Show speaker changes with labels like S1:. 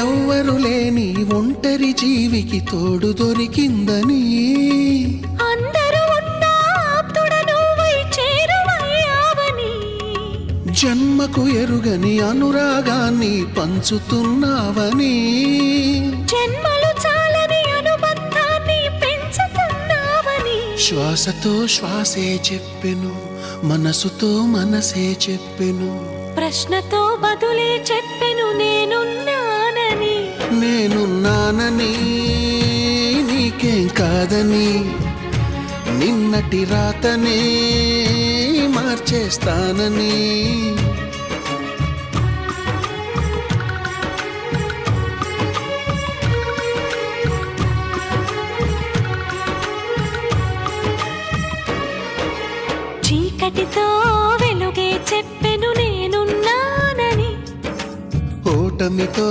S1: ఎవ్వరు లేని ఒంటరి జీవికి తోడు దొరికిందని,
S2: అందరూ ఉన్నా ఆప్తుడ నువ్వై చేరువయ్యావని,
S1: జన్మకు ఎరుగని అనురాగాన్ని పంచుతున్నావని,
S2: జన్మలు చాలని అనుబంధాన్ని పెంచుతున్నావని,
S1: శ్వాసతో శ్వాసే చెప్పెను, మనసుతో మనసే చెప్పెను,
S2: ప్రశ్నతో బదులే చెప్పెను నేనున్నానని.
S1: నేనున్నానని నీకేం కాదని, నిన్నటి రాతనే మార్చేస్తానని.
S2: చీకటితో వెలుగే చెప్పెను నేనున్నానని,
S1: ఓటమితో